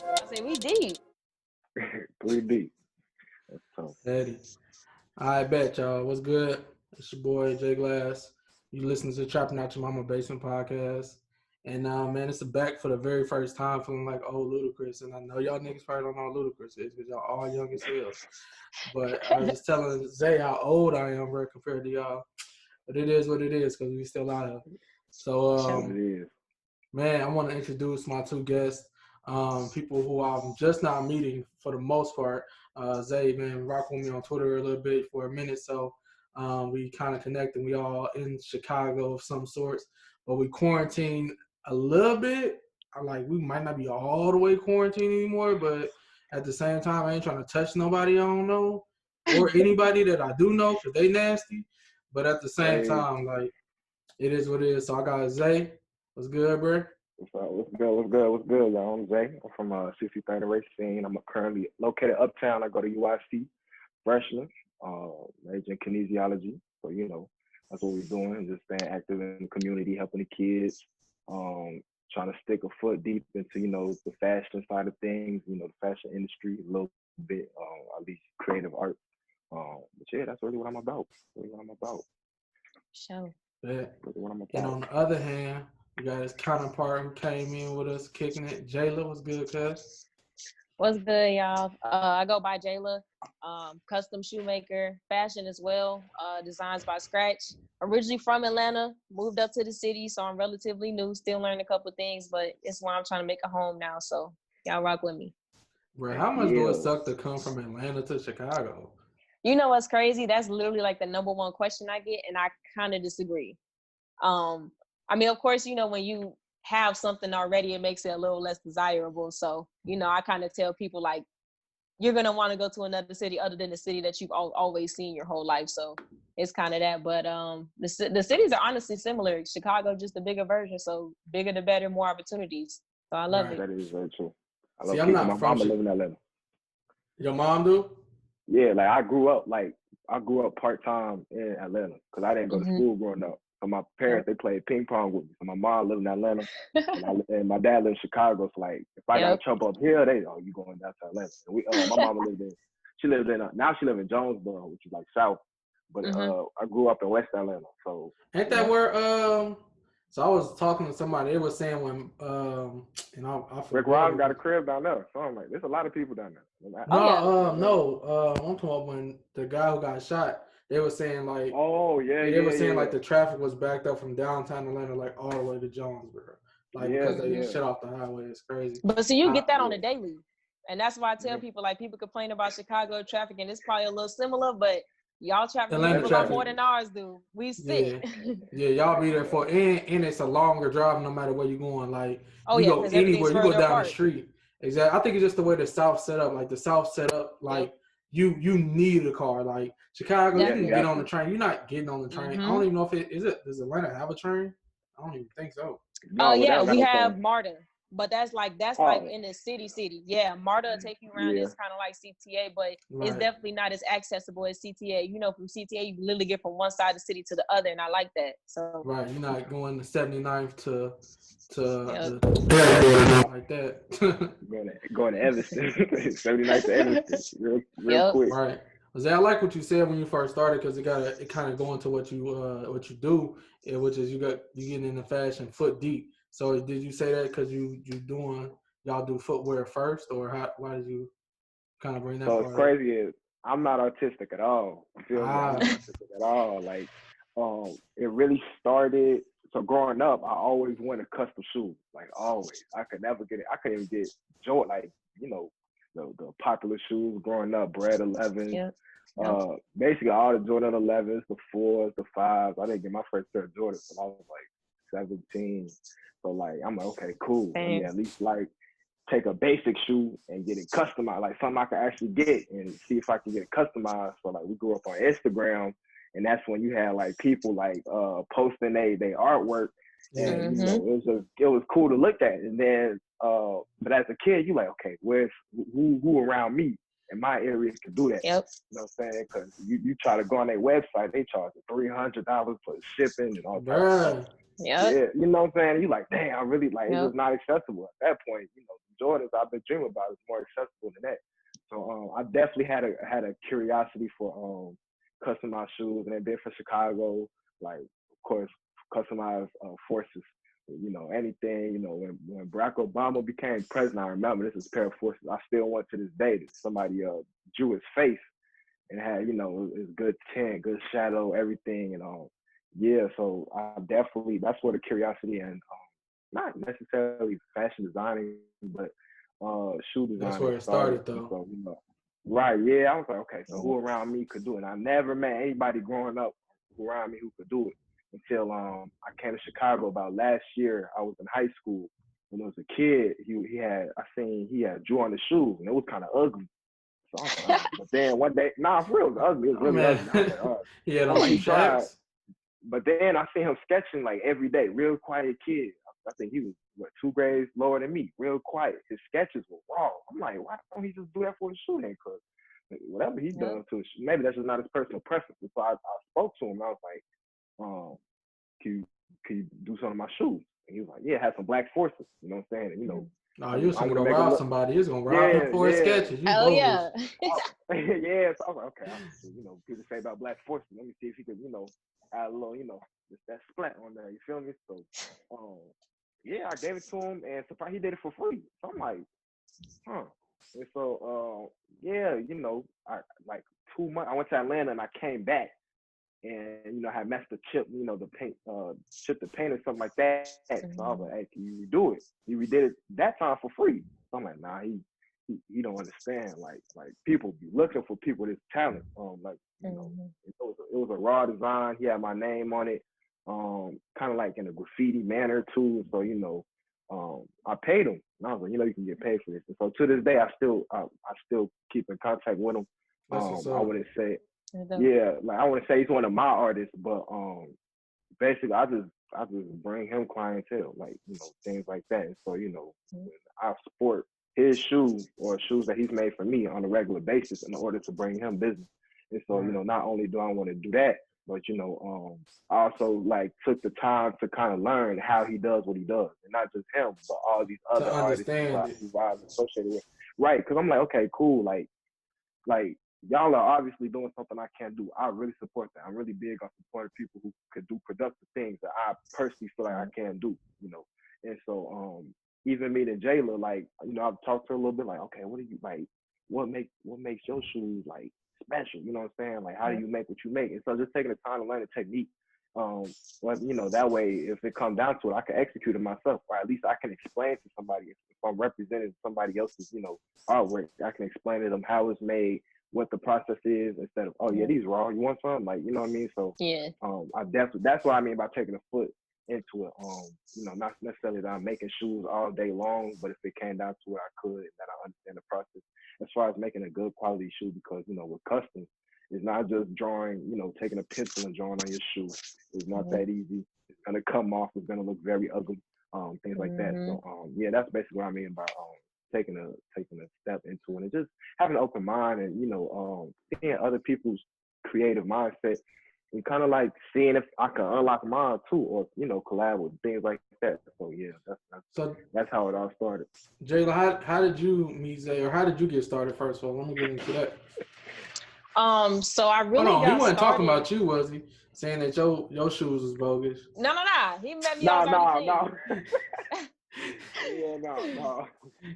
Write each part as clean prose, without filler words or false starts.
I say we deep. 3 deep. That's tough. Eddie. I bet, y'all. What's good? It's your boy, Jay Glass. You listen to the Trappin Outcha Momma Basement podcast. And man, it's back for the very first time feeling like old Ludacris. And I know y'all niggas probably don't know who Ludacris is because y'all all young as hell. But I was just telling Zay how old I am, bro, compared to y'all. But it is what it is because we still out of it. So, It is. man, I want to introduce my two guests, people who I'm just now meeting for the most part. Zay, man, rock with me on Twitter a little bit for a minute. So we kind of connect and we all in Chicago of some sorts. But we quarantined a little bit. We might not be all the way quarantined anymore, but at the same time, I ain't trying to touch nobody I don't know or anybody that I do know because they nasty. But at the same time, like, it is what it is. So I got Zay. What's good, bro? What's good, y'all? I'm Zay. I'm from 63rd and Racine. I'm currently located uptown. I go to UIC, freshman, major in kinesiology. So, that's what we're doing, just staying active in the community, helping the kids, trying to stick a foot deep into, the fashion side of things, the fashion industry, a little bit, at least creative art. But yeah, that's really what I'm about. Show. Yeah. Really what I'm about. And on the other hand, we got his counterpart who came in with us kicking it. Jayla, what's good, cuz? What's good, y'all? I go by Jayla, custom shoemaker, fashion as well, designs by scratch. Originally from Atlanta, moved up to the city, so I'm relatively new, still learning a couple things, but it's where I'm trying to make a home now, so y'all rock with me. Bro, how much do it suck to come from Atlanta to Chicago? You know what's crazy? That's literally like the number one question I get, and I kind of disagree. I mean, of course, when you have something already, it makes it a little less desirable. So, I kind of tell people like, you're going to want to go to another city other than the city that you've always seen your whole life. So it's kind of that. But the cities are honestly similar. Chicago, just a bigger version. So bigger the better, more opportunities. So I love it. That is very true. See, I'm not my mom live in Atlanta. Your mom do? Yeah, like I grew up part-time in Atlanta because I didn't go to school growing up. So my parents, they played ping pong with me. So my mom lived in Atlanta and my dad lived in Chicago. So like, if I got to jump up here, you going down to Atlanta. And my mama now she lives in Jonesboro, which is like south. But I grew up in West Atlanta. So ain't that where, so I was talking to somebody, they were saying when, and I Rick Ross got a crib down there. So I'm like, there's a lot of people down there. I'm talking about when the guy who got shot, they were saying like, they were saying like the traffic was backed up from downtown Atlanta like all the way to Jonesboro, because they shut off the highway. It's crazy. But see, you get that on a daily, and that's why I tell people like people complain about Chicago traffic, and it's probably a little similar, but y'all traffic more than ours do. We sick. Yeah, y'all be there and it's a longer drive no matter where you're going. Like you go because anywhere, you go down apart. the street. Exactly. I think it's just the way the South set up. Like the South set up, like you need a car. Like Chicago, you can get on the train. You're not getting on the train. I don't even know if does Atlanta have a train? I don't even think so. We have MARTA. But that's like in the city. Yeah, MARTA will take you around. It's kind of like CTA, but it's definitely not as accessible as CTA. From CTA, you literally get from one side of the city to the other, and I like that. So you're not going to 79th to like that. going to Evanston, 79th to Evanston, real quick. Right. I like what you said when you first started because it kind of go into what you do, which is you getting into fashion foot deep. So did you say that because y'all do footwear first, or why did you kind of bring that? So what's crazy is I'm not artistic at all. You feel me? I'm not artistic at all. Like, it really started. So growing up, I always wanted custom shoes. Like always, I could never get it. I couldn't even get Jordan, like the popular shoes growing up, Bread 11s. Basically all the Jordan 11s, the 4s, the 5s. I didn't get my first pair of Jordans until I was like 17. So like I'm like, okay, cool. Let me at least like take a basic shoe and get it customized, like something I can actually get and see if I can get it customized. So like we grew up on Instagram, and that's when you had like people like posting their artwork, and it was cool to look at. And then but as a kid, you like, okay, where's who around me in my area can do that? Yep. You know what I'm saying? Because you try to go on their website, they charge $300 for shipping and all that. Yeah. Yeah, you know what I'm saying? You like, damn, I really like it Yep. was not accessible at that point. You know, the Jordans I've been dreaming about is more accessible than that. So I definitely had a curiosity for customized shoes, and then for Chicago, like of course customized forces. You know, anything. You know, when Barack Obama became president, I remember this is a pair of forces I still want to this day. That somebody drew his face and had, you know, it's good tint, good shadow, everything, and yeah. So I definitely, that's where the curiosity and not necessarily fashion designing, but shoe That's designing where it started. started, though. So you know, right? Yeah, I was like, okay, so who around me could do it? And I never met anybody growing up around me who could do it until I came to Chicago about last year. I was in high school. When I was a kid, he had drew on the shoes, and it was kind of ugly. So I was like, but then one day, nah, for real, it was ugly. It was Oh really man, ugly. I was like, oh. he had I'm on like, two he tried. chaps. But then I see him sketching like every day, real quiet kid. I think he was, what, 2 grades lower than me, real quiet. His sketches were raw. I'm like, why don't he just do that for the shoe then? Because whatever he Yep. does to maybe that's just not his personal preference. So I spoke to him, and I was like, can you do something to my shoes? And he was like, yeah, have some black forces. You know what I'm saying? And, you know, No, you was I'm gonna gonna make him rob look. somebody. You was gonna rob him Yeah, for his yeah. sketches. You Oh bogus. yeah. Yeah, so I was like, okay, you know, people say about black forces. Let me see if he could, you know, add a little, you know, just that splat on there. You feel me? So, yeah, I gave it to him, and surprised he did it for free. So I'm like, huh. And so, yeah, you know, I like 2 months. I went to Atlanta and I came back, and you know, I had messed the chip, you know, the paint, chipped the paint or something like that. So I was like, hey, can you redo it? He redid it that time for free. So I'm like, nah, he don't understand. Like people be looking for people with this talent. Like, you know, it was a raw design. He had my name on it. Kind of like in a graffiti manner too. So, you know, I paid him. And I was like, you know, you can get paid for this. And so to this day, I still keep in contact with him. That's what's I up. wouldn't say, yeah, like I wouldn't say he's one of my artists, but basically I just bring him clientele, like, you know, things like that. And so, you know, I support his shoes or shoes that he's made for me on a regular basis in order to bring him business. And so, you know, not only do I want to do that, but, you know, I also like took the time to kind of learn how he does what he does, and not just him, but all these other artists who I was associated with. Right. Cause I'm like, okay, cool. Like y'all are obviously doing something I can't do. I really support that. I'm really big on supporting people who could do productive things that I personally feel like I can't do, you know. And so even meeting Jayla, like, you know, I've talked to her a little bit, like, okay, what do you like, what makes your shoes like special? You know what I'm saying? Like, how do you make what you make? And so just taking the time to learn the technique. Well, you know, that way if it comes down to it, I can execute it myself, or at least I can explain to somebody if I'm representing somebody else's, you know, artwork. I can explain to them how it's made, what the process is, instead of, oh yeah, these raw, you want some? Like, you know what I mean? So Yeah. I definitely, that's what I mean by taking a foot into it. You know, not necessarily that I'm making shoes all day long, but if it came down to it, I could, that I understand the process as far as making a good quality shoe, because, you know, with custom, it's not just drawing, you know, taking a pencil and drawing on your shoe. It's not that easy. It's gonna come off, it's gonna look very ugly, things like that. So yeah, that's basically what I mean by taking a step into it, and just having an open mind, and, you know, seeing other people's creative mindset, and kind of like seeing if I can unlock mine too, or, you know, collab with things like that. So yeah, that's how it all started. Jayla, how did you meet Zay, or how did you get started first of all? Let me get into that. So I really Hold on, he wasn't started... talking about you, was he? Saying that your shoes was bogus. No. He met me. I was already clean. Yeah, no.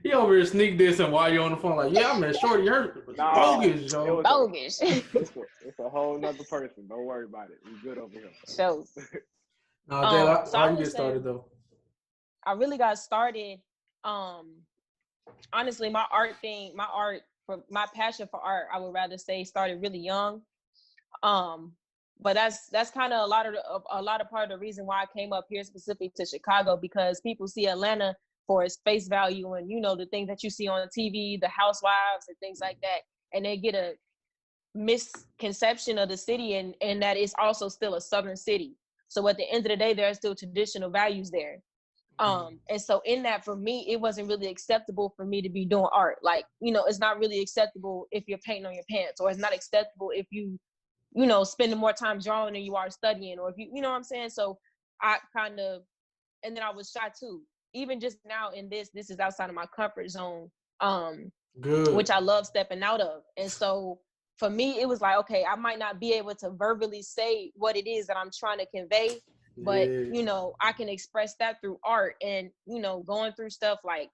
He over here sneak dissing while you're on the phone, like, yeah, I met Shorty, her bogus, yo. Bogus. It's a whole nother person. Don't worry about it. We good over here. So, No, Jayla, so how I you would get say started though? I really got started. Honestly, my passion for art, I would rather say, started really young. But that's kind of a lot of part of the reason why I came up here specifically to Chicago, because people see Atlanta for its face value and, you know, the things that you see on TV, the housewives and things like that, and they get a misconception of the city, and that it's also still a southern city. So at the end of the day, there are still traditional values there. And so in that, for me, it wasn't really acceptable for me to be doing art. Like, you know, it's not really acceptable if you're painting on your pants, or it's not acceptable if you know, spending more time drawing than you are studying, or if you know what I'm saying? So I kind of, and then I was shy too. Even just now in this is outside of my comfort zone, Good. which I love stepping out of. And so for me, it was like, okay, I might not be able to verbally say what it is that I'm trying to convey, but you know, I can express that through art. And you know, going through stuff like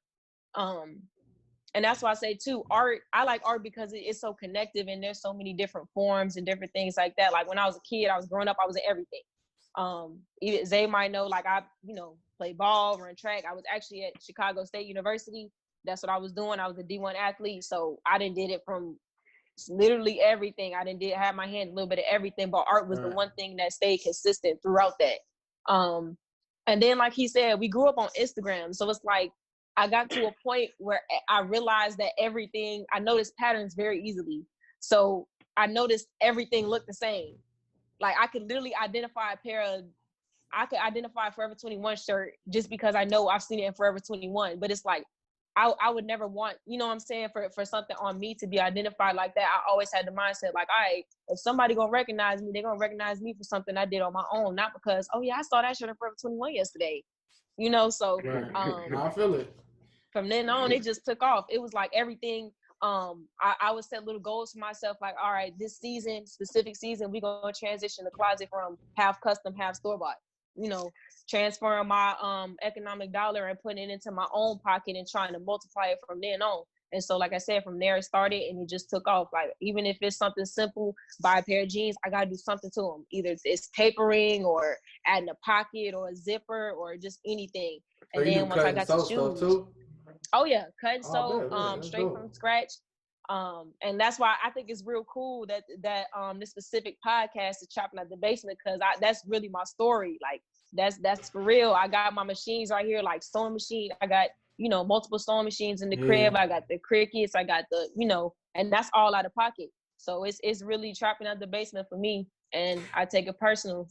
and that's why I say too, art, I like art because it's so connective and there's so many different forms and different things like that. Like when I was a kid, I was growing up, I was in everything. Even Zay might know, like I, you know, play ball, run track. I was actually at Chicago State University. That's what I was doing. I was a D1 athlete. So I did it from literally everything. I did have my hand a little bit of everything, but art was the one thing that stayed consistent throughout that. And then like he said, we grew up on Instagram. So it's like, I got to a point where I realized that I noticed patterns very easily. So I noticed everything looked the same. Like I could literally identify a Forever 21 shirt just because I know I've seen it in Forever 21. But it's like, I would never want, you know what I'm saying, for something on me to be identified like that. I always had the mindset like, all right, if somebody gonna recognize me, they're gonna recognize me for something I did on my own, not because, oh yeah, I saw that shirt in Forever 21 yesterday. You know, so I feel it. From then on, it just took off. It was like everything. I would set little goals for myself, like, all right, this season, specific season, we're gonna transition the closet from half custom, half store bought. You know, transferring my economic dollar and putting it into my own pocket and trying to multiply it from then on. And so, like I said, from there it started and it just took off. Like, even if it's something simple, buy a pair of jeans, I gotta do something to them. Either it's tapering or adding a pocket or a zipper or just anything. So And then once I got to shoes, too? oh yeah, cut and sew, straight dope. from scratch. And that's why I think it's real cool that this specific podcast is Trappin Out the Basement, because that's really my story. Like that's for real. I got my machines right here, like sewing machine. I got, you know, multiple sewing machines in the crib. I got the Crickets. I got the, you know, and that's all out of pocket. So it's really Trappin Out the Basement for me, and I take it personal.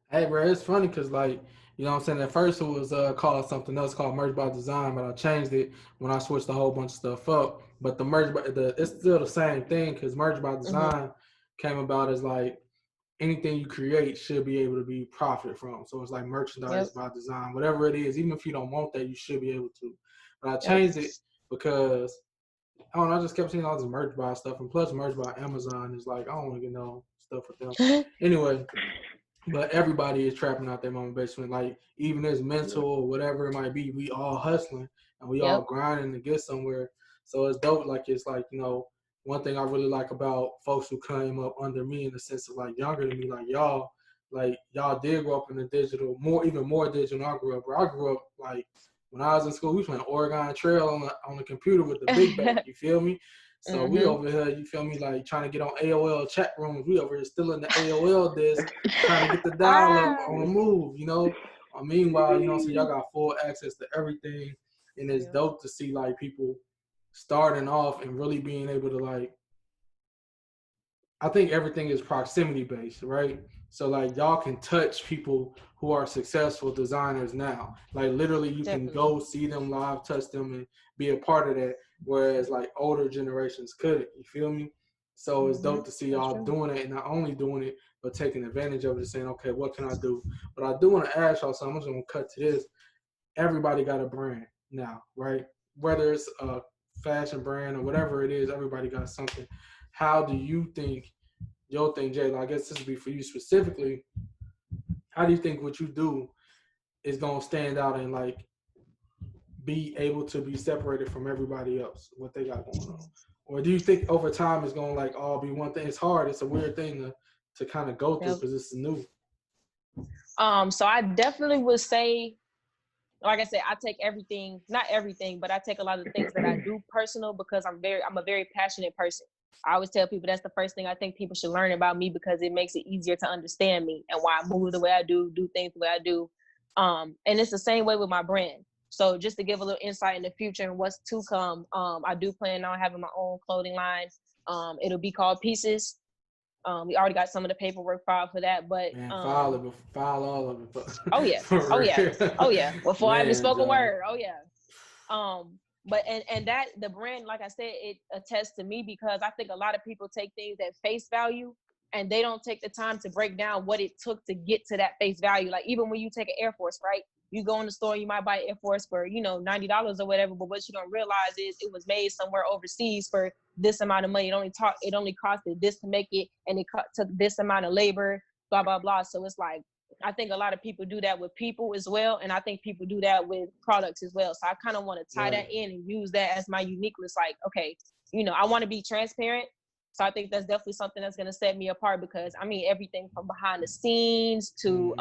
Hey, bro, it's funny because, like, you know what I'm saying? At first, it was called something else called Merch by Design, but I changed it when I switched a whole bunch of stuff up. But it's still the same thing because Merch by Design came about as like anything you create should be able to be profited from. So it's like merchandise by design, whatever it is. Even if you don't want that, you should be able to. But I changed it because I don't know, I just kept seeing all this merch by stuff, and plus merch by Amazon is like, I don't want to get no stuff with them. Anyway. But everybody is trapping out their mama basement. Like, even as mental or whatever it might be, we all hustling and we all grinding to get somewhere. So it's dope. Like, it's like, you know, one thing I really like about folks who came up under me in the sense of like younger than me, like y'all did grow up in the digital, even more digital than I grew up. Where I grew up, like, when I was in school, we was playing Oregon Trail on the computer with the big bag, you feel me? So we over here, you feel me, like trying to get on AOL chat rooms. We over here still in the AOL disk, trying to get the dial up on the move, you know. Meanwhile, you know, so y'all got full access to everything, and it's dope to see like people starting off and really being able to, like, I think everything is proximity based, right? So like y'all can touch people who are successful designers now. Like literally you can go see them live, touch them, and be a part of that. Whereas like older generations couldn't, you feel me? So it's dope to see y'all doing it, and not only doing it, but taking advantage of it and saying, okay, what can I do? But I do want to ask y'all something. I'm just gonna cut to this. Everybody got a brand now, right? Whether it's a fashion brand or whatever it is, everybody got something. How do you think your thing, Jay? I guess this would be for you specifically. How do you think what you do is gonna stand out and like be able to be separated from everybody else, what they got going on? Or do you think over time it's gonna like all be one thing? It's hard. It's a weird thing to kind of go through because it's new. So I definitely would say, like I said, I take everything, not everything, but I take a lot of the things that I do personal because I'm a very passionate person. I always tell people that's the first thing I think people should learn about me because it makes it easier to understand me and why I move the way I do things the way I do. And it's the same way with my brand. So just to give a little insight in the future and what's to come, I do plan on having my own clothing line. It'll be called Pieces. We already got some of the paperwork filed for that, but file all of it. Oh yeah, oh yeah. Before I even spoke a word, oh yeah. But and that the brand, like I said, it attests to me because I think a lot of people take things at face value and they don't take the time to break down what it took to get to that face value. Like even when you take an Air Force, right? You go in the store, you might buy Air Force for, you know, $90 or whatever, but what you don't realize is it was made somewhere overseas for this amount of money. It only costed this to make it, and it took this amount of labor, blah, blah, blah. So it's like, I think a lot of people do that with people as well, and I think people do that with products as well. So I kind of want to tie that in and use that as my uniqueness. Like, okay, you know, I want to be transparent. So I think that's definitely something that's going to set me apart, because I mean, everything from behind the scenes to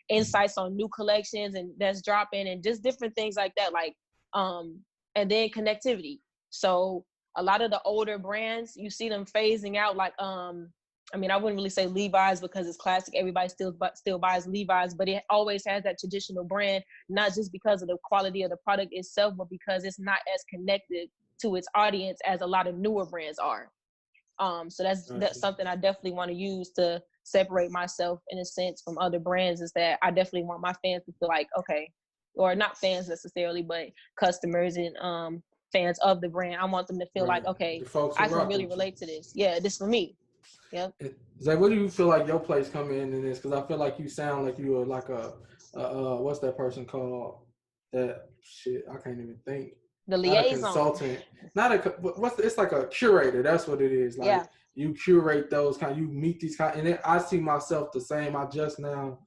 insights on new collections and that's dropping, and just different things like that. Like, and then connectivity. So a lot of the older brands, you see them phasing out. Like, I mean, I wouldn't really say Levi's because it's classic. Everybody still buys Levi's, but it always has that traditional brand, not just because of the quality of the product itself, but because it's not as connected to its audience as a lot of newer brands are. So that's something I definitely want to use to separate myself in a sense from other brands, is that I definitely want my fans to feel like, okay, or not fans necessarily, but customers and fans of the brand. I want them to feel like, okay, I can really relate to this. Yeah, this for me. Yep. Zay, what do you feel like your place come in this? Because I feel like you sound like you are like a what's that person called? That shit, I can't even think. The Not liaison. a consultant. Not a it's like a curator. That's what it is. Like, yeah. You curate those kind. You meet these kind, and then I see myself the same. I just now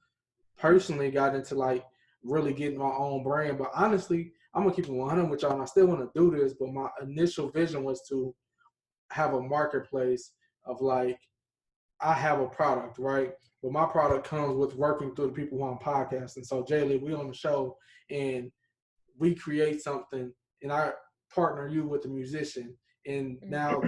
personally got into like really getting my own brand. But honestly, I'm gonna keep it 100 with y'all, and I still want to do this. But my initial vision was to have a marketplace of like, I have a product, right? But my product comes with working through the people who I'm podcasting. So Jaylee, we on the show and we create something, and I partner you with the musician, and now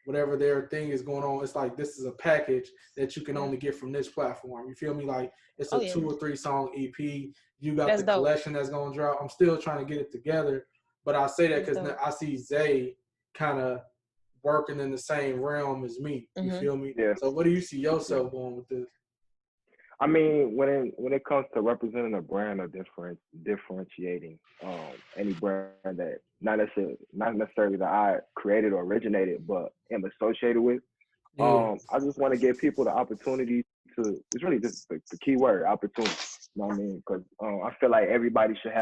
whatever their thing is going on, it's like, this is a package that you can only get from this platform. You feel me? Like, it's a 2 or 3 song EP. You got the collection that's going to drop. I'm still trying to get it together, but I say that because I see Zay kind of working in the same realm as me. You feel me? Yeah. So what do you see yourself going with this? I mean, when it comes to representing a brand or differentiating any brand that not necessarily that I created or originated, but am associated with, I just want to give people the opportunity to. It's really just the key word, opportunity. You know what I mean? Because I feel like everybody should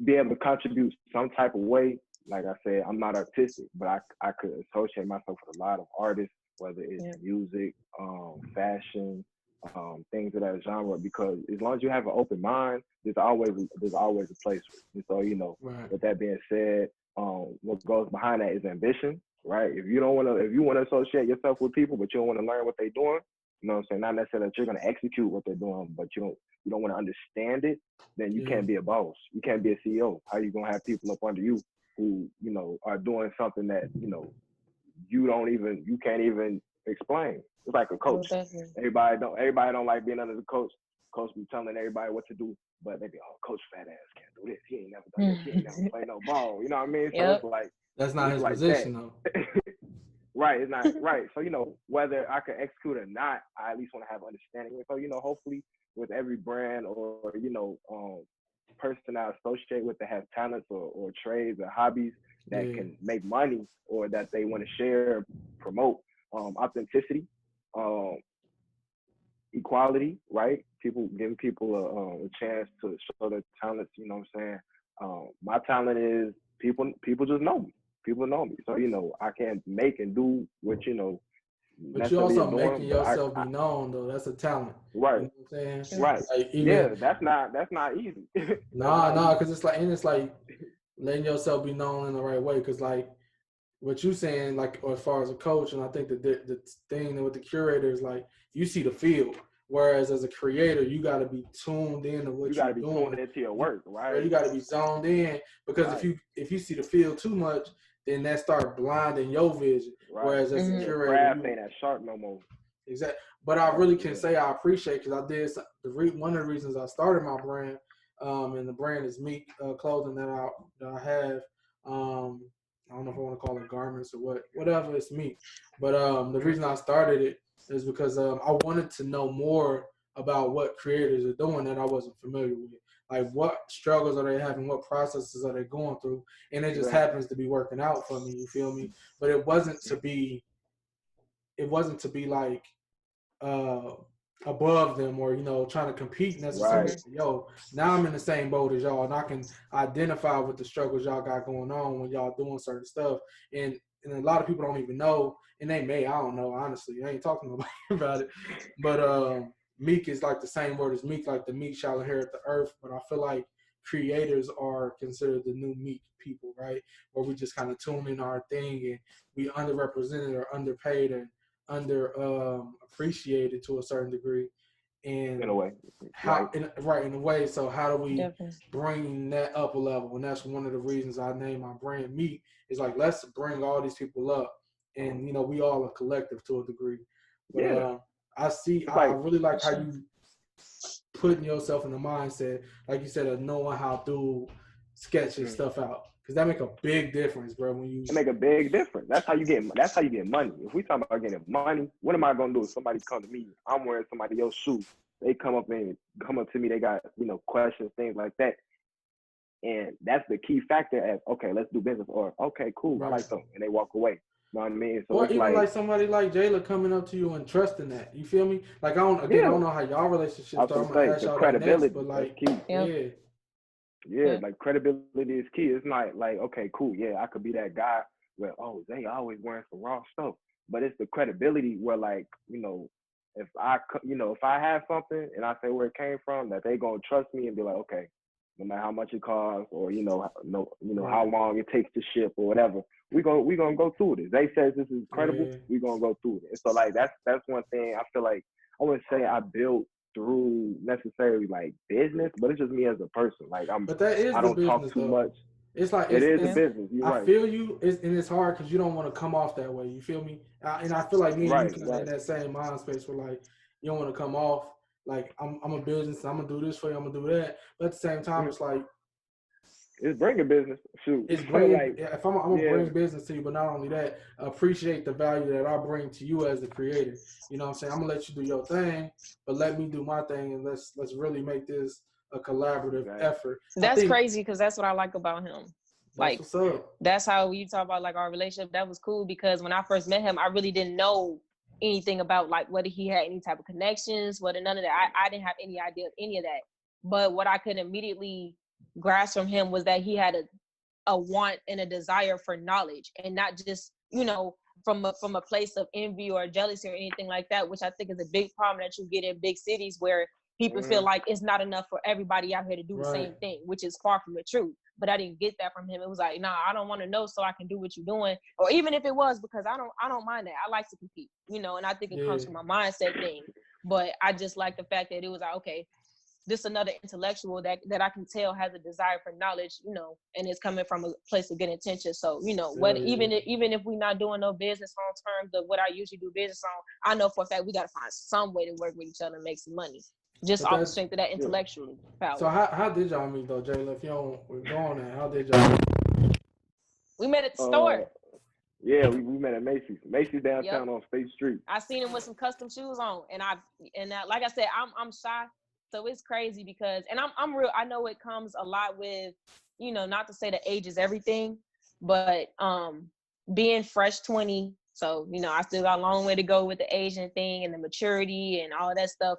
be able to contribute some type of way. Like I said, I'm not artistic, but I could associate myself with a lot of artists, whether it's music, fashion, things of that genre, because as long as you have an open mind, there's always a place for it. And so, you know, with that being said, what goes behind that is ambition, right? If you want to associate yourself with people, but you don't want to learn what they're doing, you know what I'm saying? Not necessarily that you're going to execute what they're doing, but you don't want to understand it, then you can't be a boss. You can't be a CEO. How are you going to have people up under you who, you know, are doing something that, you know, you can't even explain? It's like a coach. Everybody don't like being under the coach. Coach be telling everybody what to do, but they be, oh, coach fat ass can't do this. He ain't never done this. He ain't never played no ball. You know what I mean? So it's like, that's not his position though. Right, it's not right. So, you know, whether I can execute or not, I at least want to have understanding. So, you know, hopefully with every brand or, you know, person I associate with that has talents or trades or hobbies that can make money or that they want to share, promote, authenticity, equality, right? Giving people a chance to show their talents, you know what I'm saying? My talent is people just know me. People know me. So, you know, I can't make and do what, you know. But you also making yourself be known though. That's a talent. Right. You know what I'm saying? Right. Like, that's not easy. Nah, because it's like letting yourself be known in the right way. Because like what you saying, like as far as a coach, and I think that the thing with the curator is like you see the field. Whereas as a creator, you got to be tuned in to what you're doing. You got to be tuned into your work, right? You got to be zoned in, because if you see the field too much, then that start blinding your vision. Right. Whereas as a curator, you ain't that sharp no more. Exactly. But I really can say I appreciate, because I did one of the reasons I started my brand, and the brand is Meek clothing that I have. I don't know if I want to call it garments or whatever. It's Meek. But the reason I started it is because I wanted to know more about what creators are doing that I wasn't familiar with. Like, what struggles are they having? What processes are they going through? And it just happens to be working out for me. You feel me? But it wasn't it wasn't to be like above them or trying to compete necessarily. Right. Yo, now I'm in the same boat as y'all, and I can identify with the struggles y'all got going on when y'all doing certain stuff. And a lot of people don't even know, and they may, I don't know, honestly, I ain't talking to nobody about it. But meek is like the same word as meek, like the meek shall inherit the earth. But I feel like creators are considered the new meek people, right? Where we just kind of tune in our thing, and we underrepresented or underpaid and under appreciated to a certain degree. And In a way. how in a way. So how do we Definitely. bring that up a level? And that's one of the reasons I named my brand Meek, is like, let's bring all these people up, and we all a collective to a degree. But Yeah. I really like how you putting yourself in the mindset, like you said, of knowing how to sketch your stuff out, because that make a big difference, bro. When you make a big difference. That's how you get money. If we talk about getting money, what am I gonna do if somebody come to me? I'm wearing somebody else's shoes. They come up to me. They got questions, things like that, and that's the key factor. As okay, let's do business, or okay, cool, Right. I like them, and they walk away. You know what I mean? So or it's even like somebody like Jayla coming up to you and trusting that. You feel me? Like I don't know how y'all relationship I was started. I'm gonna gonna say ask the y'all that credibility. next, but That's like, key. Yep. Yeah, like credibility is key. It's not like, okay, cool, yeah, I could be that guy where, oh, they always wearing some raw stuff. But it's the credibility where, like, if I have something and I say where it came from, that they gonna trust me and be like, okay, no matter how much it costs or how long it takes to ship or whatever, we gonna go through it. If they says this is credible, we gonna go through it. And so like that's one thing I feel like I wouldn't say I built through necessarily like business, but it's just me as a person. Like But that is I the don't talk business too though. much. It's like It is a business. You're I right. feel you, and it's hard because you don't want to come off that way. You feel me? And I feel like me and you kind of in that same mind space where like you don't want to come off like I'm a business. I'm gonna do this for you. I'm gonna do that. But at the same time, it's like it's bringing business. Shoot, it's bringing. like, If I'm gonna bring business to you, but not only that, appreciate the value that I bring to you as the creator. You know what I'm saying? I'm gonna let you do your thing, but let me do my thing, and let's really make this a collaborative effort. That's crazy because that's what I like about him. Like, what's up. That's how you talk about like our relationship. That was cool because when I first met him, I really didn't know anything about like whether he had any type of connections, whether none of that. I didn't have any idea of any of that. But what I could immediately grasp from him was that he had a want and a desire for knowledge, and not just from a place of envy or jealousy or anything like that, which I think is a big problem that you get in big cities where people feel like it's not enough for everybody out here to do the same thing, which is far from the truth. But I didn't get that from him. It was like, nah, I don't want to know so I can do what you're doing. Or even if it was, because I don't mind that. I like to compete, and I think it comes from a mindset thing. But I just like the fact that it was like, okay, this another intellectual that I can tell has a desire for knowledge, and it's coming from a place of good intention. So, even if we're not doing no business on terms of what I usually do business on, I know for a fact we got to find some way to work with each other and make some money. Just off the strength of that intellectual power. So how did y'all meet though, Jayla? If you don't go on that, how did y'all meet? We met at the store. Yeah, we met at Macy's. Macy's downtown on State Street. I seen him with some custom shoes on, and like I said, I'm shy, so it's crazy because, and I'm real. I know it comes a lot with, not to say that age is everything, but being fresh 20. So I still got a long way to go with the Asian thing and the maturity and all of that stuff.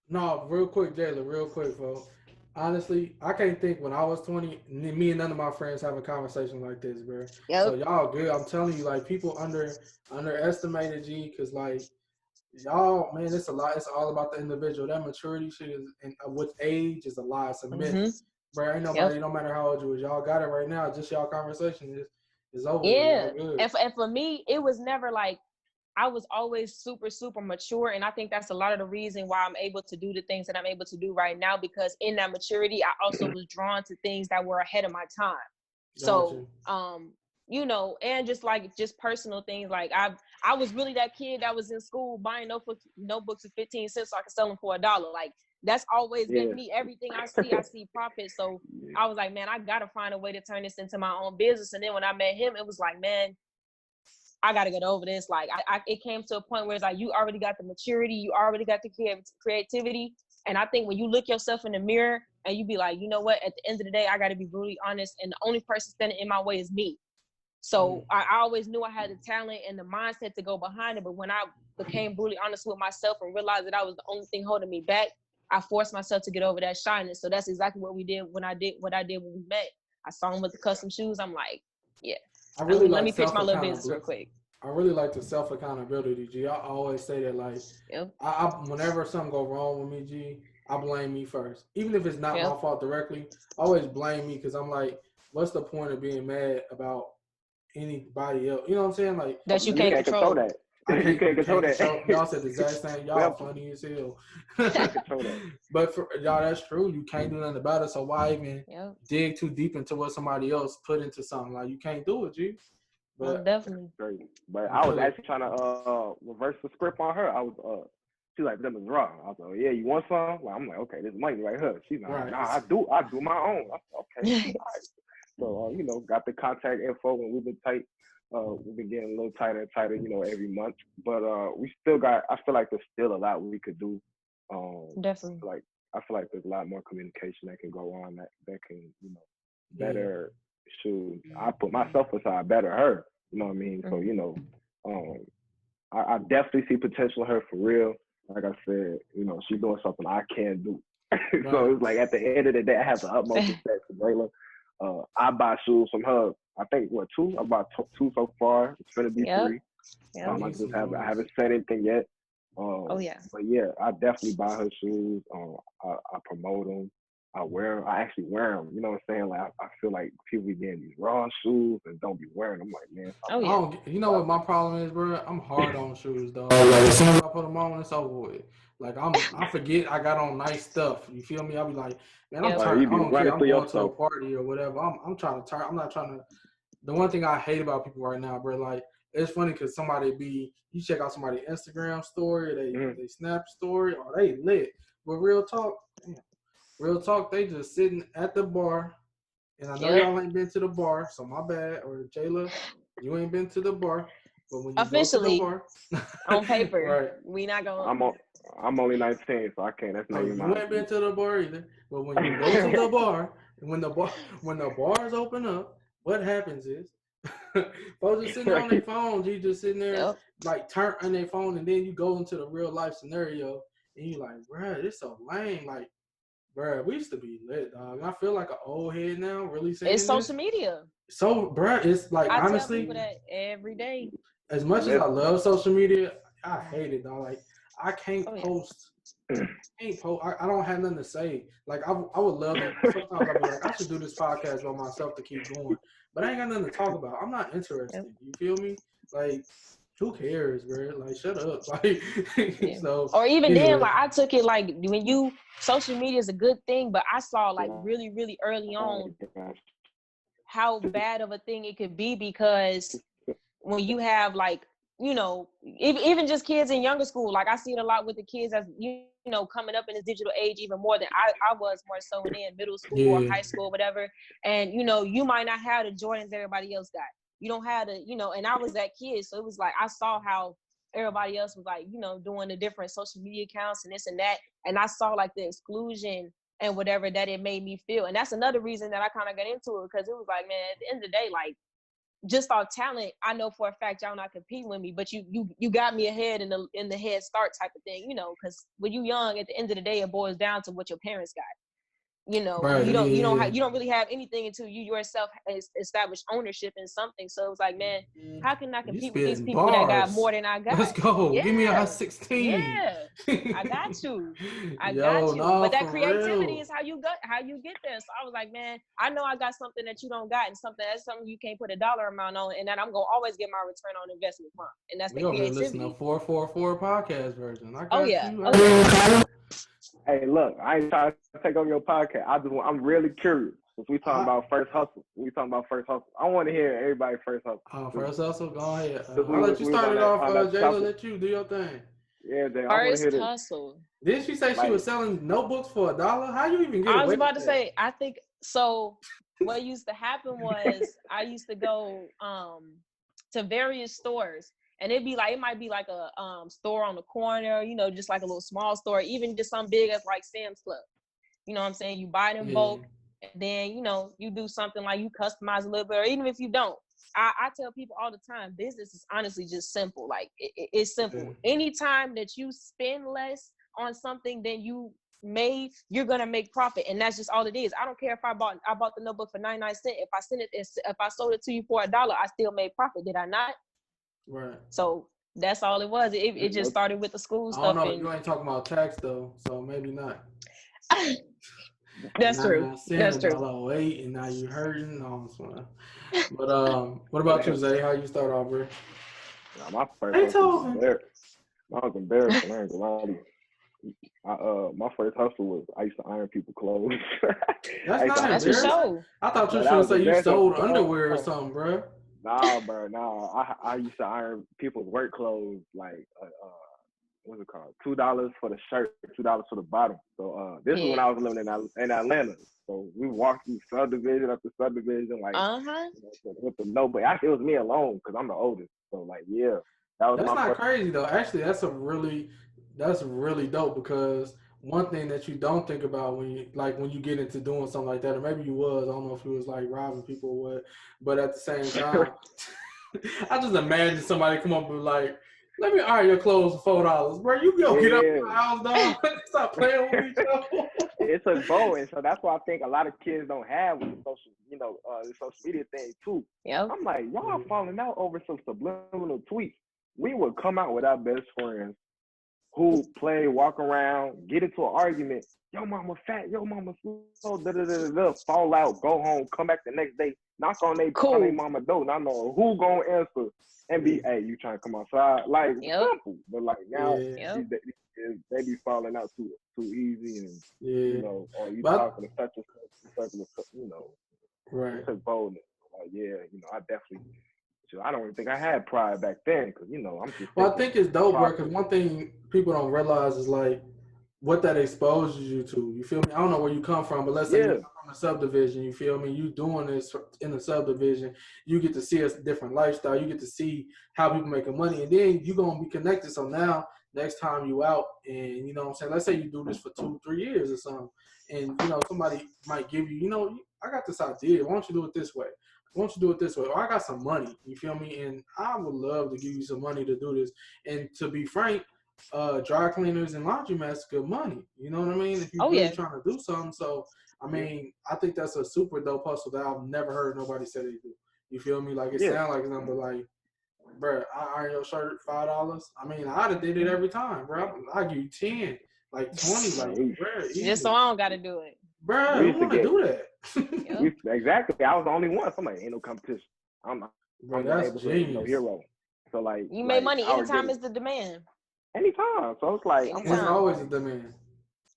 No, real quick, Jayla, real quick, folks. Honestly, I can't think when I was 20, me and none of my friends have a conversation like this, bro. Yep. So y'all good. I'm telling you, like, people underestimated G, because like y'all, man, it's a lot. It's all about the individual. That maturity shit is, and with age is a lie. It's a myth, bro. Ain't nobody, no matter how old you is, y'all got it right now. Just y'all conversation is over. Yeah, and for me, it was never like, I was always super, super mature. And I think that's a lot of the reason why I'm able to do the things that I'm able to do right now, because in that maturity, I also was drawn to things that were ahead of my time. So, and just personal things. Like I was really that kid that was in school buying notebooks for 15 cents so I could sell them for $1. Like that's always been me. Everything I see profit. So I was like, man, I got to find a way to turn this into my own business. And then when I met him, it was like, man, I got to get over this. Like it came to a point where it's like, you already got the maturity, you already got the creativity. And I think when you look yourself in the mirror and you be like, you know what, at the end of the day, I got to be brutally honest. And the only person standing in my way is me. So I always knew I had the talent and the mindset to go behind it. But when I became brutally honest with myself and realized that I was the only thing holding me back, I forced myself to get over that shyness. So that's exactly what we did when I did what I did when we met. I saw him with the custom shoes. I'm like, yeah. I really Let like me pitch my little business real quick. I really like the self accountability, G. I always say that, like, I whenever something go wrong with me, G, I blame me first, even if it's not my fault directly. I always blame me because I'm like, what's the point of being mad about anybody else? You know what I'm saying? Like that you can't control that. You can't control that. Y'all said the exact same. Y'all funny as hell. Control that. But for y'all, that's true. You can't do nothing about it. So why even dig too deep into what somebody else put into something? Like, you can't do it, G. But definitely. But I was actually trying to reverse the script on her. I was she's like, them is wrong. I was like, yeah, you want some? Like, I'm like, okay, this money right here. She's like, nah, I do my own. I said, okay, all right. So you know, got the contact info, and we've been tight. We've been getting a little tighter and tighter, you know, every month. But we still got. I feel like there's still a lot we could do. Definitely. Like, I feel like there's a lot more communication that can go on that can, you know, better. Shoot, I put myself aside, better her. You know what I mean? So, you know, I definitely see potential in her for real. Like I said, you know, she's doing something I can't do. So it's like at the end of the day, I have the utmost respect for Layla. I buy shoes from her. I think two. I bought two so far. It's gonna be 3. I haven't said anything yet. But yeah, I definitely buy her shoes. I promote them. I wear them. I actually wear them. You know what I'm saying? Like, I feel like people be getting these raw shoes and don't be wearing them. I'm like, man. You know what my problem is, bro? I'm hard on shoes, dog. Like, as soon as I put them on, it's over with. Like, I forget I got on nice stuff. You feel me? I'll be like, man, I'm tired. I don't care. I'm going to a party or whatever. I'm trying to turn. I'm not trying to. The one thing I hate about people right now, bro, like, it's funny because you check out somebody's Instagram story, they Snap story, or they lit. But real talk, they just sitting at the bar. And I know y'all ain't been to the bar, so my bad. Or Jayla, you ain't been to the bar. But when you officially go to the bar, on paper, we not gonna. I'm only 19, so I can't. That's not even you ain't been to the bar either. But when you go to the bar, when the bars open up, what happens is, folks just sitting there on their phone. You just sitting there like turn on their phone, and then you go into the real life scenario, and you like, bruh, this so lame. Like, bruh, we used to be lit, dog. I feel like an old head now, really saying it's social media. So, bruh, it's like, I honestly, tell people that every day. As much as I love social media, I hate it, dog. Like, I can't post. I don't have nothing to say. Like, I would love to. Sometimes I'll be like, I should do this podcast by myself to keep going, but I ain't got nothing to talk about. I'm not interested. You feel me? Like, who cares, bro? Like, shut up. Like, so. Or even then, like, I took it like when social media is a good thing, but I saw like really, really early on how bad of a thing it could be, because when you have like, you know, even just kids in younger school, like I see it a lot with the kids as you know coming up in this digital age even more than I was more so in middle school or high school or whatever. And you know, you might not have the Jordans everybody else got. You don't have the, you know, and I was that kid, so it was like I saw how everybody else was like, you know, doing the different social media accounts and this and that, and I saw like the exclusion and whatever that it made me feel. And that's another reason that I kind of got into it, because it was like, man, at the end of the day, like, just off talent, I know for a fact y'all not competing with me, but you got me ahead in the head start type of thing, you know, because when you young, at the end of the day, it boils down to what your parents got. You know, right, you don't really have anything until you yourself establish ownership in something. So it was like, man, how can I compete with these people that got more than I got? Let's go. Give me a 16. Yeah, I got you. Got you. But that creativity is how you get there. So I was like, man, I know I got something that you don't got, and something you can't put a dollar amount on, and that I'm gonna always get my return on investment from. And that's the creativity. Listen to 444 podcast version. I got you. Hey, look, I ain't trying to take over your podcast. I'm really curious. If we talking about first hustle, I want to hear everybody's first hustle. First hustle, go ahead. I'll let you start it off, Jayla. Let you do your thing. Yeah, Jay, first hustle. Didn't she say she was selling notebooks for $1? How you even get? I was about to say, I think so. What used to happen was I used to go to various stores. And it might be like a store on the corner, you know, just like a little small store, even just some big as like Sam's Club. You know what I'm saying? You buy it in bulk, And then, you know, you do something like you customize a little bit, or even if you don't. I tell people all the time, business is honestly just simple. Like it's simple. Anytime that you spend less on something than you made, you're gonna make profit, and that's just all it is. I don't care if I bought the notebook for 99 cents. If I sold it to you for $1, I still made profit. Did I not? Right. So that's all it was. It just started with the school stuff. I don't know. You ain't talking about tax though, so maybe not. That's true. That's true. $1.08, and now you hurting. No, but what about you, Zay? How you start off, bro? My first hustle was embarrassing. I ain't gonna lie to you. My first hustle was I used to iron people clothes. That's for sure. I thought you were trying to say you sold underwear or something, bro. Nah, bro. Nah, I used to iron people's work clothes like what's it called? $2 for the shirt, $2 for the bottom. So this is when I was living in Atlanta. So we walked through subdivision after subdivision, like with the notebook. Actually, it was me alone because I'm the oldest. So like, yeah, that's not crazy though. Actually, that's really dope, because one thing that you don't think about when you get into doing something like that, or maybe you was, I don't know if you was like robbing people or what, but at the same time, I just imagine somebody come up and be like, let me iron your clothes for $4. Bro, you go get up in my house, dog. Stop playing with each other. It's a goal, and so that's why I think a lot of kids don't have with the social media thing too. Yep. I'm like, y'all falling out over some subliminal tweets. We would come out with our best friends who play, walk around, get into an argument. Yo, mama fat. Yo, mama slow. Fall out, go home, come back the next day, knock on their mama door. Not know who gonna answer. And be, hey, you trying to come outside? Like, simple. But like now, they be falling out too easy, and you know, or you talking to such and such, you know, right? It's boldness. Like, yeah, you know, I definitely. I don't even think I had pride back then, because you know, I'm just. Well, I think it's dope, bro. Because one thing people don't realize is like what that exposes you to. You feel me? I don't know where you come from, but let's say you come from a subdivision. You feel me? You doing this in the subdivision. You get to see a different lifestyle. You get to see how people making money, and then you're gonna be connected. So now, next time you out, and you know what I'm saying, let's say you do this for 2-3 years or something, and you know somebody might give you, you know, I got this idea. Why don't you do it this way? Why don't you do it this way? Or I got some money. You feel me? And I would love to give you some money to do this. And to be frank, dry cleaners and laundromats good money. You know what I mean? If you're really trying to do something. So, I mean, I think that's a super dope hustle that I've never heard nobody say they do. You feel me? Like, it sounds like something like, bro, I iron your shirt $5. I mean, I'd have did it every time, bro. I give you 10, like 20, like, bro. Just so I don't got to do it. Bro, you want to do that. Exactly. I was the only one. So I'm like, ain't no competition. I'm that's genius. Hero. So like, you make money anytime is the demand. Anytime. So it's like, it's always a demand.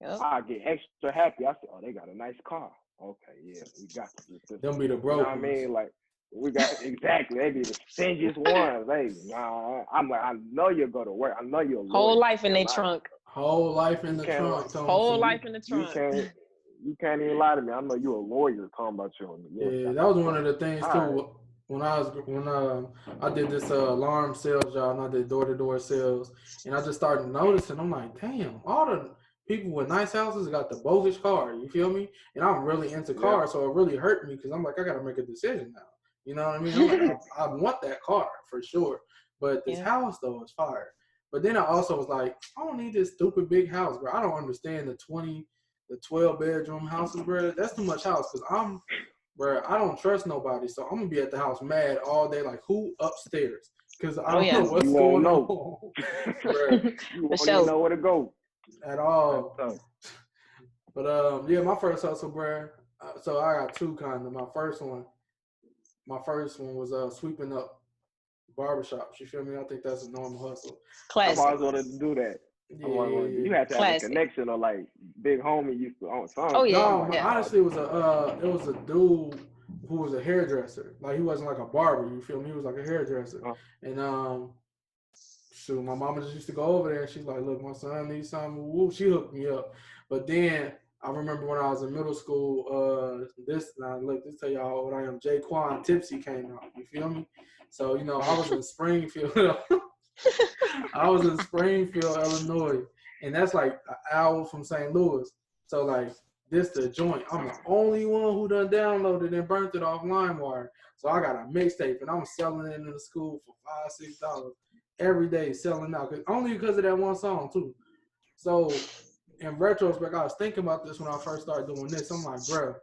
Yep. I get extra happy. I say, oh, they got a nice car. Okay, yeah, we got to get this. Them be the broke. You know what I mean? Like, we got exactly. They be the stingiest ones. Hey, nah, I'm like, I know you'll go to work. I know you'll whole life in their trunk. Whole life in the trunk. Whole life in the trunk. You can't even lie to me. I know you a lawyer talking about you. Yeah, that was one of the things too. When I did this alarm sales job, and I did door-to-door sales, and I just started noticing, I'm like, damn, all the people with nice houses got the bogus car. You feel me? And I'm really into cars, so it really hurt me because I'm like, I got to make a decision now. You know what I mean? I'm like, I want that car for sure, but this house though is fire. But then I also was like, I don't need this stupid big house, bro. I don't understand the 12 bedroom houses, bro. That's too much house because bro, I don't trust nobody, so I'm gonna be at the house mad all day, like who upstairs? Because I don't know what's going on. You won't even know where to go at all. But yeah, my first hustle, bro. So I got two kind of. My first one was sweeping up barbershops. You feel me? I think that's a normal hustle. Classic. I always wanted to do that. Yeah. You had to have a connection, or like big homie used to own something. Oh yeah. No, honestly, it was a dude who was a hairdresser. Like he wasn't like a barber. You feel me? He was like a hairdresser. And so my mama just used to go over there, and she's like, "Look, my son needs something." Woo, she hooked me up. But then I remember when I was in middle school. This tell y'all how old I am. Jaquan Tipsy came out. You feel me? So you know, I was in Springfield. I was in Springfield, Illinois, and that's like an hour from St. Louis. So like this the joint. I'm the only one who done downloaded and burnt it off LimeWire. So I got a mixtape and I'm selling it in the school for $5-6 every day, selling out. Only because of that one song too. So in retrospect, I was thinking about this when I first started doing this. I'm like, bro,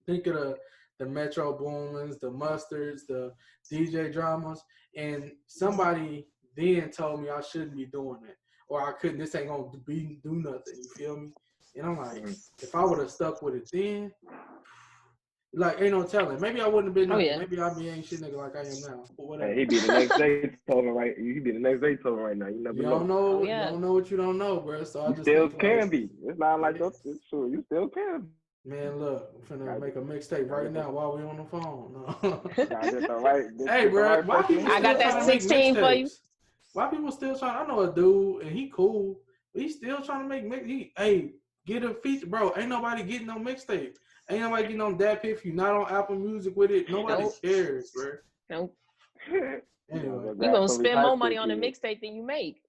think of the Metro Boomins, the Mustards, the DJ Dramas, and somebody then told me I shouldn't be doing it, or I couldn't. This ain't gonna do nothing. You feel me? And I'm like, if I would have stuck with it then, like, ain't no telling. Maybe I wouldn't have been nothing. Maybe I'd be ain't shit nigga like I am now. But whatever. Hey, he be the next Beethoven right. He be the next Beethoven right now. You never know. Don't know. You don't know what you don't know, bro. So I you just still think, can like, be. It's not like that's true. You still can be. Man, look, I'm finna make a mixtape right now while we on the phone. No. Hey, bro, why people I got that 16 for you. Why people still trying? I know a dude and he cool, but he's still trying to make mix. Get a feature, bro. Ain't nobody getting no mixtape. Ain't nobody getting on that if you not on Apple Music with it. Nobody cares, bro. Nope. Anyway, you gonna spend more money on a mixtape than you make,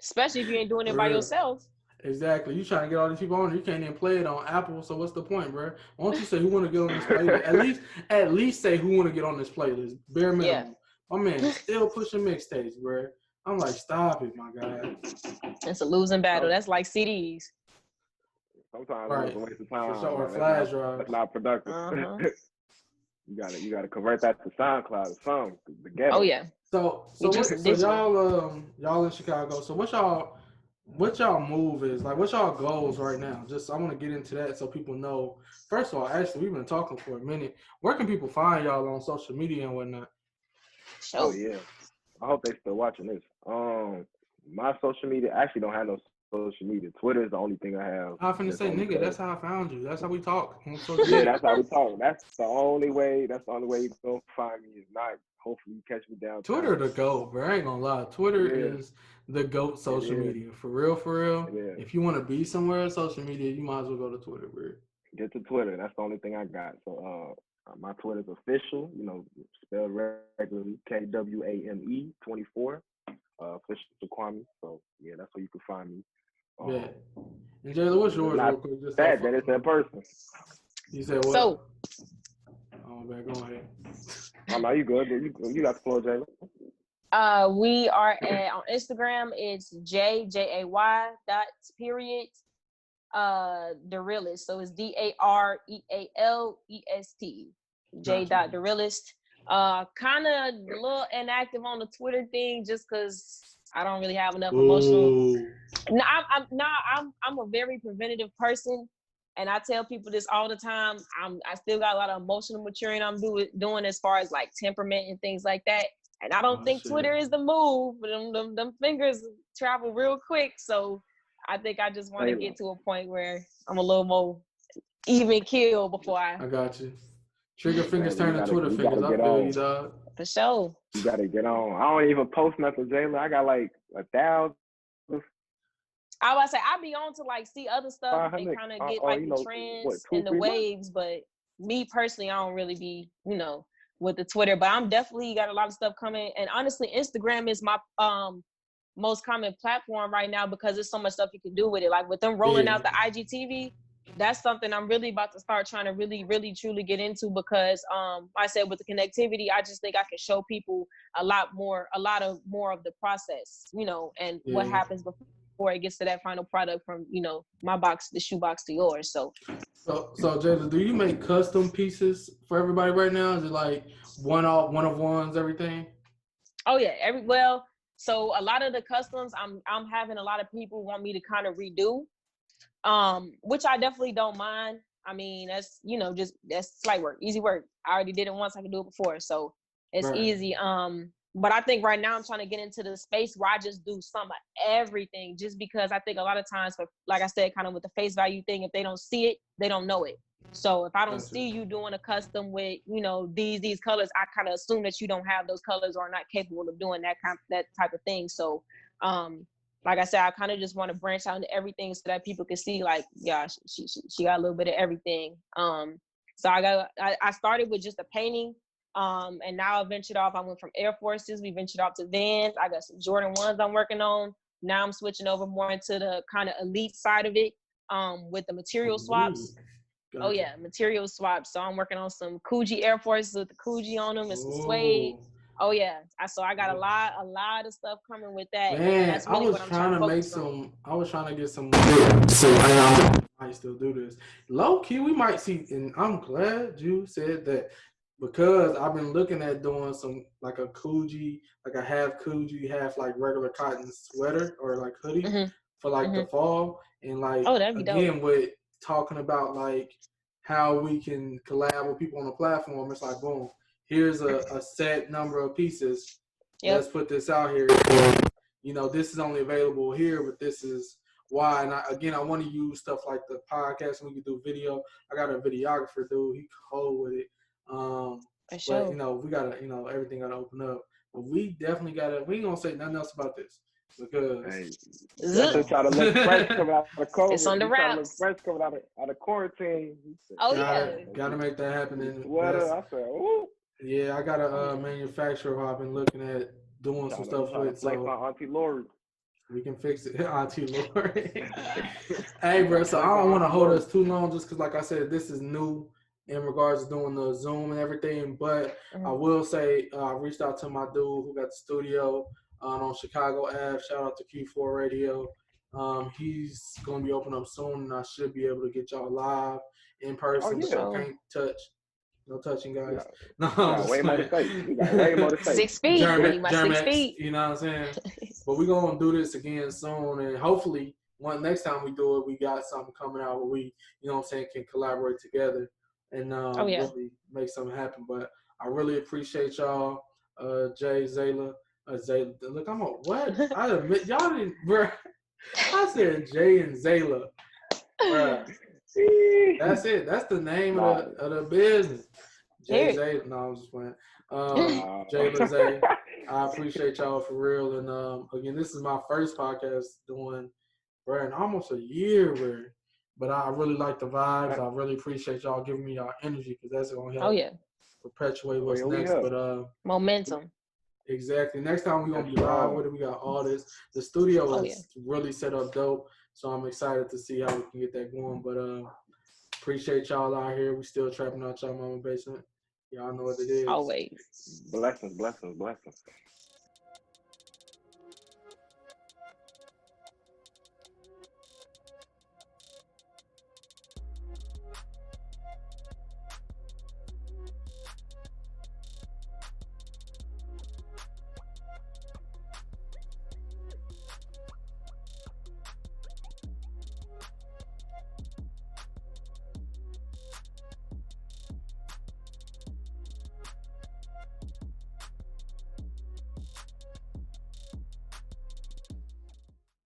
especially if you ain't doing it by yourself. Exactly. You trying to get all these people on, you can't even play it on Apple. So what's the point, bro? Why don't you say who want to get on this playlist? At least say who want to get on this playlist. Bare minimum. My man still pushing mixtapes, bro. I'm like, stop it, my guy. It's a losing battle. That's like CDs. Sometimes it's a waste of time. For sure, flash drive. That's not productive. You gotta convert that to SoundCloud or something. The ghetto. Oh yeah. So y'all in Chicago. So what y'all move is like? What y'all goals right now? Just I want to get into that so people know. First of all, actually, we've been talking for a minute. Where can people find y'all on social media and whatnot? Oh yeah, I hope they still watching this. My social media actually don't have no social media. Twitter is the only thing I have. I was finna say, nigga, that's how I found you. That's how we talk. Yeah, that's how we talk. That's the only way you gonna find me. Is not hopefully you catch me down. Twitter the GOAT, bro. I ain't gonna lie. Twitter is the GOAT social media. For real. If you want to be somewhere on social media, you might as well go to Twitter, bro. Get to Twitter. That's the only thing I got. So my Twitter's official, spelled regularly, KWAME 24. Official Kwame. So yeah, that's where you can find me. Yeah. And Jayla, what's yours real quick? Just that it's in person. You said what? So man, go ahead. Oh no, you good. You got the floor, Jayla. We are on Instagram. It's JAY the realist. So it's DAREALEST. The realist. Kind of a little inactive on the Twitter thing just because I don't really have enough emotional. No, I'm a very preventative person, and I tell people this all the time. I still got a lot of emotional maturing I'm doing as far as like temperament and things like that. And I don't think Twitter is the move, but them fingers travel real quick. So I think I just want to get to a point where I'm a little more even keel before I got you. Trigger fingers turn to Twitter fingers. I feel you, dog. For sure. You gotta get on. I don't even post nothing, Jayla. I got like 1,000. I was say I be on to like see other stuff and kind of get like the trends and the waves, but me personally, I don't really be, with the Twitter. But I'm definitely got a lot of stuff coming. And honestly, Instagram is my most common platform right now because there's so much stuff you can do with it. Like with them rolling out the IGTV, that's something I'm really about to start trying to really, really, truly get into because I said with the connectivity, I just think I can show people a lot more of the process, and what happens before it gets to that final product from, my box, the shoebox to yours. So Jada, do you make custom pieces for everybody right now? Is it like one of ones, everything? Oh yeah, so a lot of the customs I'm having a lot of people want me to kind of redo. Which I definitely don't mind. I mean, that's, that's slight work, easy work. I already did it once, I can do it before. So it's easy. But I think right now I'm trying to get into the space where I just do some of everything just because I think a lot of times, like I said, kind of with the face value thing, if they don't see it, they don't know it. So if I don't see you doing a custom with, these colors, I kind of assume that you don't have those colors or are not capable of doing that type of thing. So, like I said, I kind of just want to branch out into everything so that people can see, like, yeah, she got a little bit of everything. So I started with just the painting, and now I ventured off. I went from Air Forces, we ventured off to Vans. I got some Jordan 1s I'm working on. Now I'm switching over more into the kind of elite side of it. with the material Ooh, swaps. gotcha. Oh yeah, material swaps. So I'm working on some Coogee Air Forces with the Coogee on them and some suede. Ooh. Oh yeah, I got a lot of stuff coming with that, and Man, that's I really was what I'm trying trying to to make focus on. some. I was trying to get some. So I might still do this. Low key, we might see. And I'm glad you said that because I've been looking at doing some like a Coogee, like a half Coogee, half like regular cotton sweater or like hoodie Mhm. for like the Mhm. fall. And like Oh, that'd be dope. again with talking about like how we can collab with people on the platform. It's like boom, here's a set number of pieces. Yep. Let's put this out here. You know, this is only available here, but this is why. And I want to use stuff like the podcast. And we can do video. I got a videographer, dude. He cold with it. For But sure. you know, we gotta, you know, everything gotta open up. But we definitely gotta. We ain't gonna say nothing else about this because Hey, you that Zook. shit try to look fresh know, coming out of It's COVID. on the He try to look wraps. fresh coming out of quarantine. He said, Oh gotta yeah. gotta make that happen. "This And sweater." that's I said, "Ooh." yeah. I got Oh a yeah. manufacturer who I've been looking at doing some He stuff trying to with. flex So on Auntie Lori. we can fix it. Auntie Lori. Hey, He bro. trying to So flex I don't on want to Auntie hold Lori. us too long, just because, like I said, this is new in regards to doing the Zoom and everything. But I Mhm. will say I reached out to my dude who got the studio on Chicago Ave. Shout out to Q4 Radio. He's gonna be opening up soon, and I should be able to get y'all live in Oh person. For But I yeah, sure. can't touch. No touching, we guys. got, No, we I'm got just way more to playing. say. We got way more to say. 6 feet. I need my 6 Germex, feet. you know what I'm saying? But we're gonna do this again soon, and hopefully, one next time we do it, we got something coming out where we, you know what I'm saying, can collaborate together and Oh yeah. really make something happen. But I really appreciate y'all, Jay, Zayla, Zayla. Look, I'm a what? I admit y'all didn't, bro. I said Jay and Zayla, bro. That's it. That's the name of Nah, the business. Jay Here. Zay. No, I'm just playing. nah. Jay Zay. I appreciate y'all for real. And again, this is my first podcast doing, bro, in almost a year, bro. But I really like the vibes. I really appreciate y'all giving me y'all energy because that's gonna Oh help yeah. perpetuate Oh what's yeah, we next. here. But Momentum. exactly. Next time we're Yes, gonna be live sir. with it. We got all this. The studio Oh yeah. is really set up dope. So I'm excited to see how we can get that going. But appreciate y'all out here. We still trapping out y'all mama basement. Y'all know what it is. Always. Blessings, blessings, blessings.